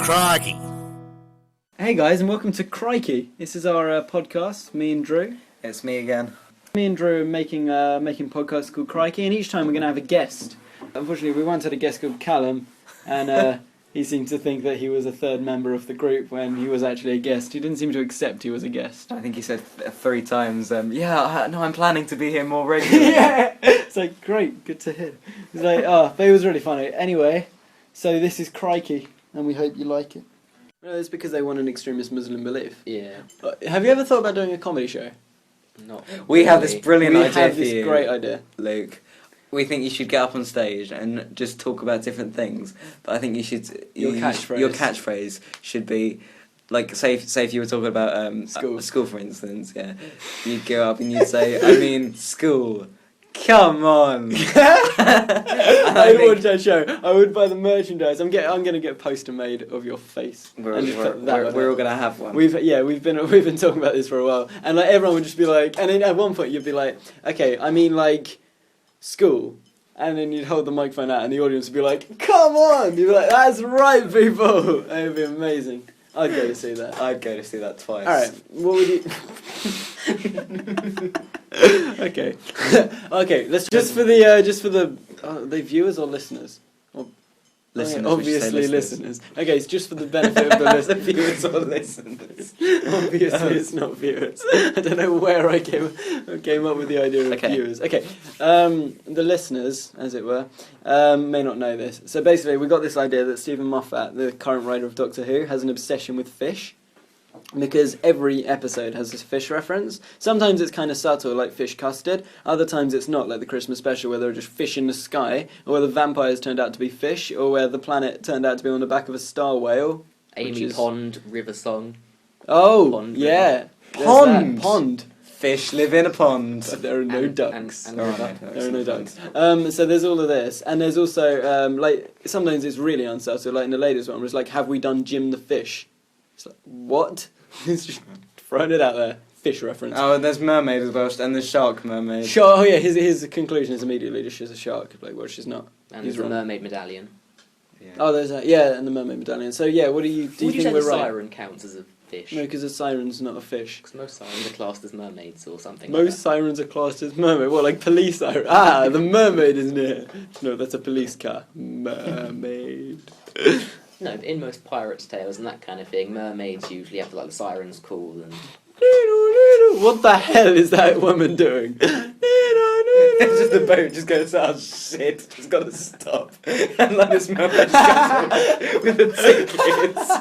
Crikey. Hey guys, and welcome to Crikey. This is our podcast, me and Drew. It's me again. Me and Drew are making podcasts called Crikey, and each time we're going to have a guest. Unfortunately, we once had a guest called Callum, and he seemed to think that he was a third member of the group when he was actually a guest. He didn't seem to accept he was a guest. I think he said 3 times, I'm planning to be here more regularly. Yeah! It's like, great, good to hear. He's like, but it was really funny. Anyway, so this is Crikey, and we hope you like it. It's because they want an extremist Muslim belief. Yeah. Have you ever thought about doing a comedy show? Not We have this brilliant idea We have for this you, great idea. Luke. We think you should get up on stage and just talk about different things. But I think you should... Your catchphrase. Your catchphrase should be... Like, say if you were talking about School, for instance, yeah. You'd go up and you'd say, school. Come on! I would watch that show. I would buy the merchandise. I'm going to get a poster made of your face. We're all going to have one. We've been talking about this for a while, and like everyone would just be like, and then at one point you'd be like, okay, I mean like school, and then you'd hold the microphone out, and the audience would be like, come on! You'd be like, that's right, people. It would be amazing. I'd go to see that. I'd go to see that twice. All right, what would you? Okay, okay. Let's just for the viewers or listeners. Listeners, obviously listeners. Okay, it's just for the benefit of the listeners. The viewers or listeners. Obviously, it's not viewers. I don't know where I came up with the idea of viewers. Okay, the listeners, as it were, may not know this. So basically, we got this idea that Stephen Moffat, the current writer of Doctor Who, has an obsession with fish. Because every episode has this fish reference. Sometimes it's kind of subtle, like fish custard. Other times it's not, like the Christmas special, where there are just fish in the sky, or where the vampires turned out to be fish, or where the planet turned out to be on the back of a star whale. Amy Pond, River Song. Oh, Pond, yeah. Pond. Pond. Fish live in a pond. But there are no ducks. And There are no ducks. So there's all of this, and there's also like sometimes it's really unsubtle. Like in the latest one, where it's like, "Have we done Jim the Fish?" It's like, what? He's just throwing it out there. Fish reference. Oh, and there's mermaid as well, and there's shark mermaid. Shark. Oh yeah, his conclusion is immediately just she's a shark. Like, well, she's not. And He's there's a wrong. mermaid medallion. Yeah. Oh, there's a and the mermaid medallion. So yeah, what do you Would you think say we're the right? siren counts as a fish? No, because a siren's not a fish. Because most sirens are classed as mermaids or something. Most sirens are classed as mermaid. What, like police siren? Ah, the mermaid is near. No, that's a police car. Mermaid. No, but in most pirates' tales and that kind of thing, mermaids usually have like the sirens call and. What the hell is that woman doing? It's just the boat just goes, oh shit, it's got to stop. And like this mermaid just goes with the tickets.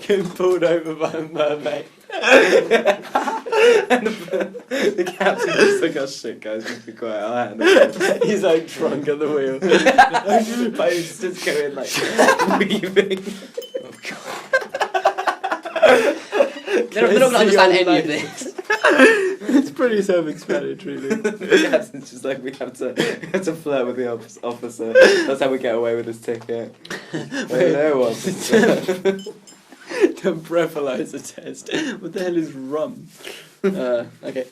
Getting pulled over by a mermaid. And the captain just like, oh shit guys, just be quiet, I'll handle it. He's like drunk at the wheel. The boat's just going like, weaving. Oh god. They're not going to understand any of this. It's pretty self-explanatory. The captain's just like, we have to flirt with the officer. That's how we get away with this ticket. There was. To breathalyzer test. What the hell is rum? Okay.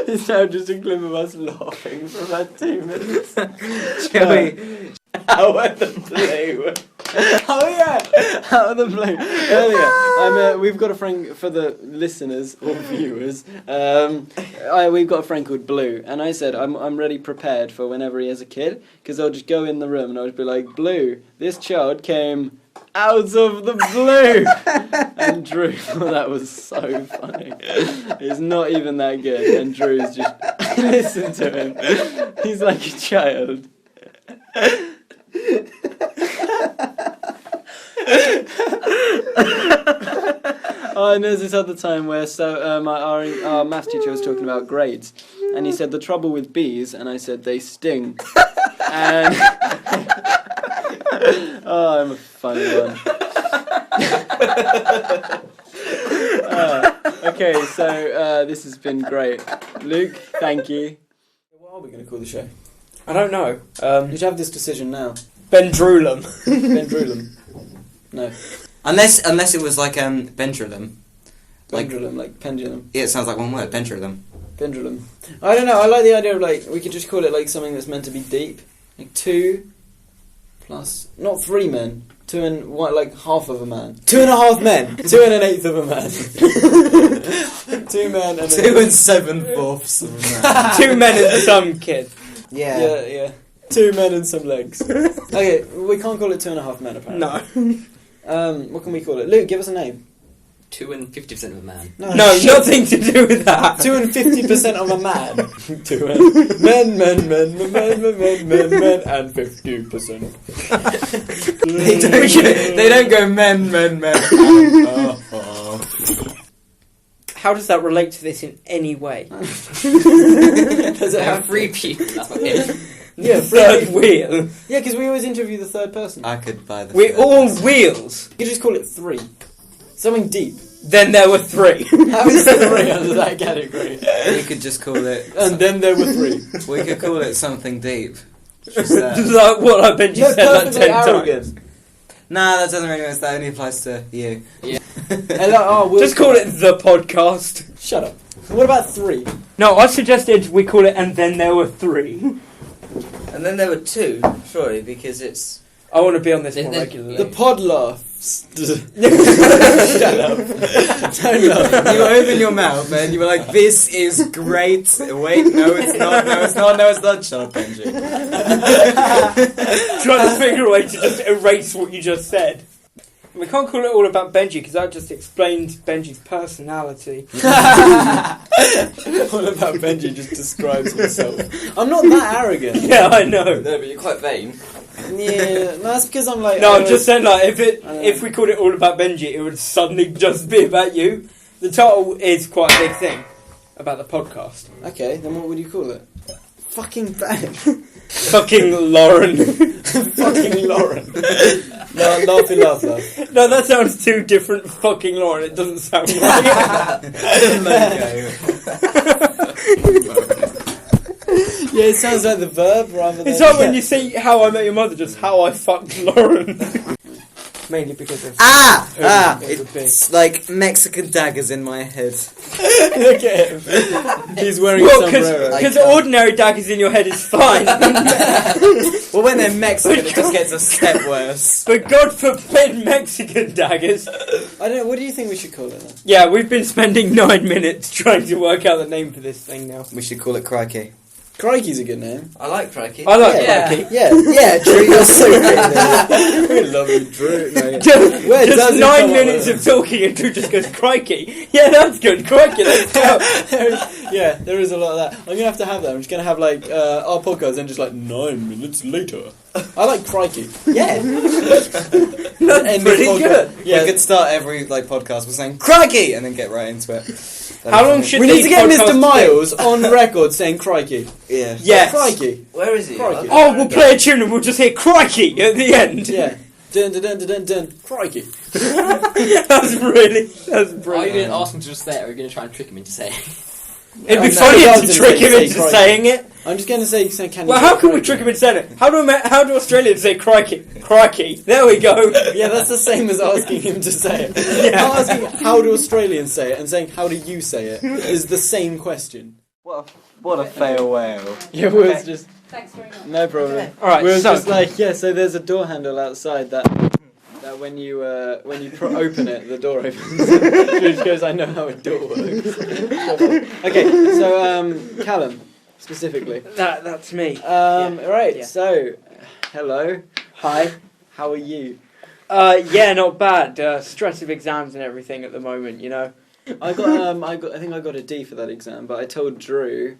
It's now just a clip of us laughing for about 2 minutes. Shall we? Out of the blue. Oh yeah, out of the blue. Earlier, we've got a friend for the listeners or viewers. We've got a friend called Blue, and I said I'm ready prepared for whenever he has a kid, because I'll just go in the room and I'll just be like, Blue, this child came out of the blue. And Drew thought that was so funny. It's not even that good, and Drew's just listen to him. He's like a child. Oh, and there's this other time where our maths teacher was talking about grades, and he said the trouble with bees, and I said they sting. And oh, I'm a funny one. Okay, so this has been great. Luke, thank you. What are we going to call the show? I don't know. You should have this decision now. Bendrulum. Bendrulum. No. Unless it was like pendulum. Pendulum, like pendulum. Yeah, it sounds like one word, pendulum. Pendulum. I don't know, I like the idea of like, we could just call it like something that's meant to be deep. Like 2 plus not 3 men. 2 and what, like half of a man. 2.5 men. 2 and an eighth of a man. 2 men and 2 and 7/4 of a man. 2 men and some kid. Yeah. 2 men and some legs. Okay, we can't call it 2.5 men apparently. No. What can we call it? Luke, give us a name. 2 and 50% of a man. No, nothing to do with that. 2 and 50% of a man. 2 and men, and 50%. They don't go men. How does that relate to this in any way? Does it have 3 people. That's not him. Yeah, Third wheel. Yeah, because we always interview the third person. I could buy the. We're all wheels. You could just call it 3. Something deep. Then there were 3. How is 3 under that category? We could just call it. And then there were 3. We could call it something deep. Like what I bet you You're said like perfectly 10 times. arrogant. Nah, that doesn't really make sense. That only applies to you. Just call it the podcast. Shut up. What about 3? No, I suggested we call it and then there were 3. And then there were 2, surely, because it's. I want to be on this more Then- regularly. The pod laughs. Shut up. Don't laugh. You open your mouth and you were like, "This is great." Wait, no, it's not. No, it's not. No, it's not. Shut up, Benji. Trying to figure a way to just erase what you just said. We can't call it all about Benji because that just explains Benji's personality. All about Benji just describes himself. I'm not that arrogant. Yeah, I know. No, but you're quite vain. Yeah, no, that's because I'm like. No, I'm I just saying, like, I don't if we called it all about Benji, it would suddenly just be about you. The title is quite a big thing about the podcast. Okay, then what would you call it? Fucking bad. Fucking Lauren. Fucking Lauren. No, laugh. No, that sounds too different. Fucking Lauren. It doesn't sound right. Yeah, it sounds like the verb rather than. It's like when you say How I Met Your Mother, just how I fucked Lauren. Mainly because of It's like Mexican daggers in my head. Look at him. He's wearing a sombrero. Because ordinary daggers in your head is fine. Well, when they're Mexican, it just gets a step worse. But God forbid Mexican daggers. I don't know. What do you think we should call it then? Yeah, we've been spending 9 minutes trying to work out the name for this thing now. We should call it Crikey. Crikey's a good name. I like Crikey. I like Yeah. Crikey. Yeah, Drew, you're so good. We love you, Drew. No, yeah. Where does Just it 9 come up minutes with? of talking and Drew just goes, Crikey. Yeah, that's good. Crikey, let's go. There is a lot of that. I'm going to have that. I'm just going to have, like, our podcast and just, like, 9 minutes later. I like Crikey. Yeah. That's pretty good. Yeah. We could start every podcast with saying Crikey and then get right into it. How long should We need to get these podcasts Mr. Miles on record saying Crikey. Yeah. Yes. Crikey. Where is he? Crikey. Oh, we'll play a tune and we'll just hear Crikey at the end. Yeah. Dun dun dun dun dun dun. Crikey. That's Are you brilliant. going to ask him to just say it, or are you going to try and trick him into saying it? It'd be No, funny rather to than trick him say into Crikey. saying it. I'm just going to say can Well, you how say can we Crikey? trick him into saying it? How do Australians say Crikey? Crikey. There we go. Yeah, that's the same as asking him to say it. Yeah. Not asking how do Australians say it and saying how do you say it is the same question. What a fail whale. Yeah, it was just Thanks very much. no problem. All right, We were so just like, so there's a door handle outside that when you open it, the door opens. Which goes, I know how a door works. Okay, so Callum, specifically. that's me. Right, Yeah. so hello, Hi. how are you? Yeah, not bad. Stress of exams and everything at the moment, you know. I think I got a D for that exam, but I told Drew.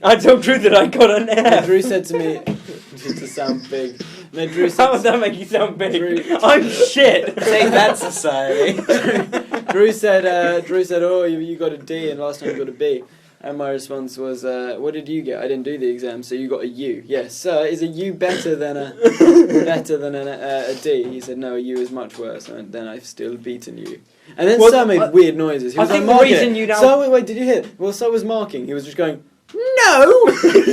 I told Drew that I got an F. Drew said to me, just to sound big. No, Drew How said, does that make you sound big? Drew- I'm shit. Take that, society. Drew said, oh, you got a D, and last time you got a B. And my response was, what did you get? I didn't do the exam, so you got a U. Yes, sir. Is a U better than a D? He said, no, a U is much worse. And then I've still beaten you. And then Well, Sir made weird noises. He I was think like, the marking reason it. you now- So wait, did you hear? Well, Sir was marking. He was just going, no.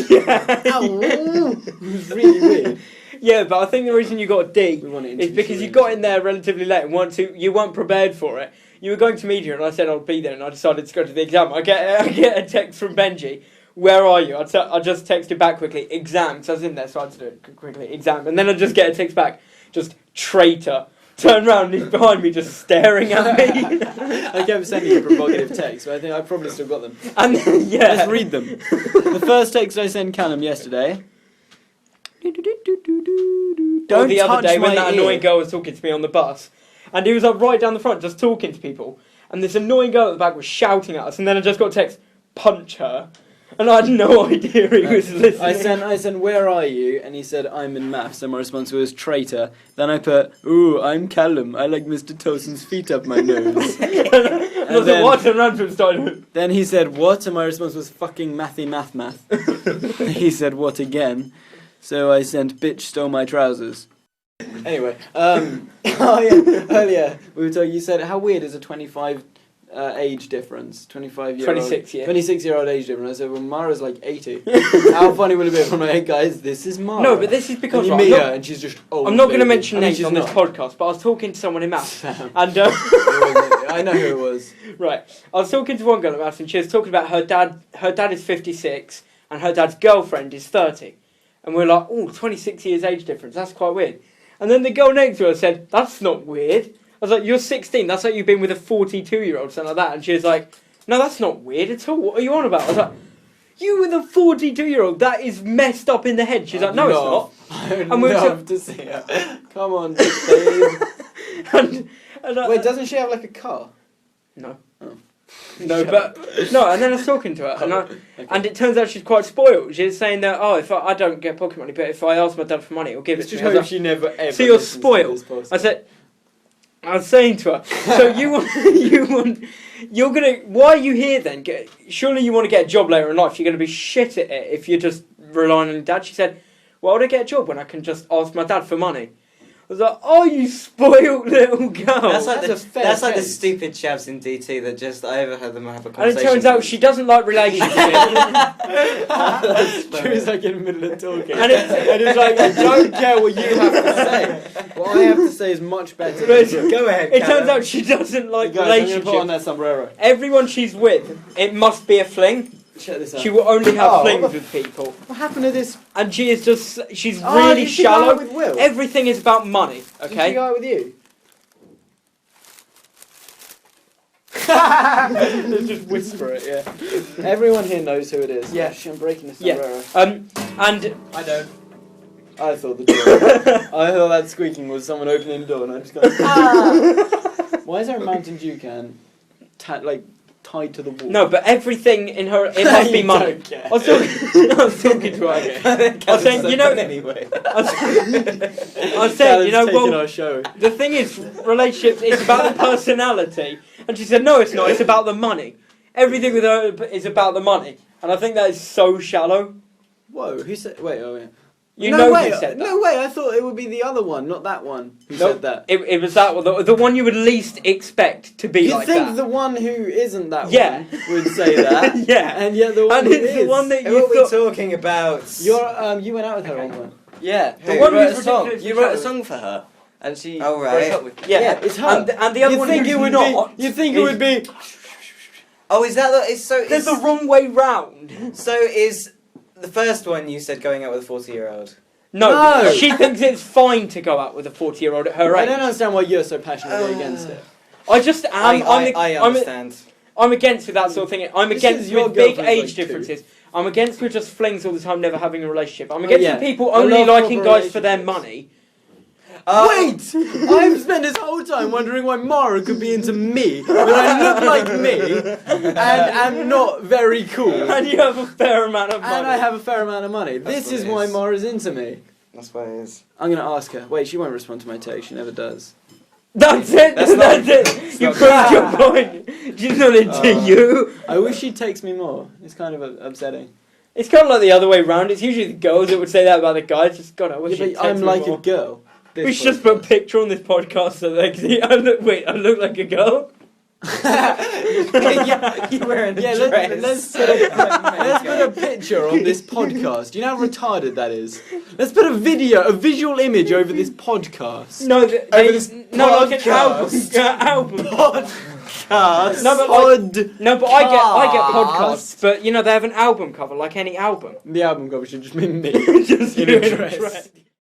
Yeah. It was really weird. Yeah, but I think the reason you got a D We want it is because you got in there relatively late and you weren't prepared for it. You were going to media and I said I'll be there and I decided to go to the exam. I get a text from Benji where are you? I just texted back quickly, exam, so I was in there, so I had to do it quickly, exam, and then I just get a text back, just traitor. Turn around and he's behind me just staring at me. I kept sending you provocative texts, but I think I probably still got them. And yeah. Let's read them. The first text I sent Callum yesterday. Or the other day when that annoying girl was talking to me on the bus, and he was like right down the front just talking to people, and this annoying girl at the back was shouting at us, and then I just got a text, punch her. And I had no idea he was listening. I sent, where are you? And he said, I'm in maths. And my response was, traitor. Then I put, ooh, I'm Callum. I like Mr. Towson's feet up my nose. And then, what? And started. Then he said, what? And my response was, fucking math. He said, what again? So I sent, bitch stole my trousers. Anyway, earlier we were talking, you said, how weird is a 25 age difference, 26-year-old age difference. I said, well, Mara's like 80. How funny will it be from hey guys, this is Mara. No, but this is because you meet her and she's just old. I'm not going to mention names on this podcast, but I was talking to someone in maths, and I know who it was. Right, I was talking to one girl in maths, and she was talking about her dad. Her dad is 56, and her dad's girlfriend is 30, and we're like, oh, 26 years age difference. That's quite weird. And then the girl next to her said, that's not weird. I was like, you're 16, that's like you've been with a 42-year-old, something like that. And she was like, no, that's not weird at all. What are you on about? I was like, you with a 42-year-old, that is messed up in the head. She's like, no, it's not. I would love to see her. Come on, babe. Wait, doesn't she have like a car? No. Oh. No, and then I was talking to her, and it turns out she's quite spoiled. She's saying that, if I don't get pocket money, but if I ask my dad for money, he'll give it to me. I hope she never ever. So you're spoiled. I was saying to her, so you're gonna, why are you here then? Surely you want to get a job later in life. You're going to be shit at it if you're just relying on your dad. She said, why would I get a job when I can just ask my dad for money? I was like, oh, you spoiled little girl. That's like the stupid chavs in DT that just, I overheard them have a conversation. And it turns out she doesn't like relationships. She was like in the middle of talking. And it's like, I don't care what you have to say. What I have to say is much better. Go ahead, it turns out she doesn't like relationships. relationships. I'm going to put on that sombrero. Everyone she's with, it must be a fling. Check this out. She will only have flings with people. What happened to this? And she is just, she's really did she shallow. go out with Will? Everything is about money, okay? Did she go out with you? Let's just whisper it, yeah. Everyone here knows who it is. Yeah. I'm breaking the sombrero. Yeah. And I don't. I thought the door. I thought that squeaking was someone opening the door, and I just got. Why is there a Mountain Dew can, tied to the wall? no, but everything in her, it must be money. I was talking to her. I was saying, you know, anyway. I was saying, you know, well, our show. the thing is, relationships, it's about the personality. And she said, no, it's not, it's about the money. Everything with her is about the money. And I think that is so shallow. Whoa, who said... Wait, oh yeah. You know way, who said that. No way, I thought it would be the other one, not that one who said that. It was that one, the one you would least expect to be like that. You'd think the one who isn't that Yeah. one would say that. Yeah. And yet the one And who it's the is. one that Who you are we thought... talking about? You went out with her on one. Yeah. The Who? one You wrote who's a song. ridiculously You wrote a shallow. song for her, and she Oh, right. broke up with me. Yeah, it's her. And the other one who's not... You think it would be... Oh, is that the... It's so... There's the wrong way round. So is the first one you said going out with a 40-year-old? No, she thinks it's fine to go out with a 40-year-old at her age. I don't understand why you're so passionately against it. I just am. I understand. I'm against with that sort of thing. I'm This against is your with big girlfriend's age like 2. differences. I'm against with just flings all the time, never having a relationship. I'm against yeah. with people I only love liking proper guys for their relationships. money. Wait! I've spent this whole time wondering why Mara could be into me when I look like me and am not very cool. And you have a fair amount of money. And I have a fair amount of money. This what is it why is. Mara's into me. That's what it is. I'm going to ask her. Wait, she won't respond to my text. She never does. That's it. That's That's it. You proved your point. She's not into you. I wish she'd text me more. It's kind of upsetting. It's kind of like the other way round. It's usually the girls that would say that about the guys. Just God, I wish Yeah, she'd but text I'm me like more. a girl. We should just put a picture on this podcast so they can see. I look like a girl. You're wearing a Yeah, dress. let's put a picture on this podcast. Do you know how retarded that is? Let's put a visual image over this podcast. No, Over this no, like an podcast. album. Podcast. No, but I get podcasts, but you know they have an album cover like any album. The album cover should just be me. Just in you a in a dress. dress.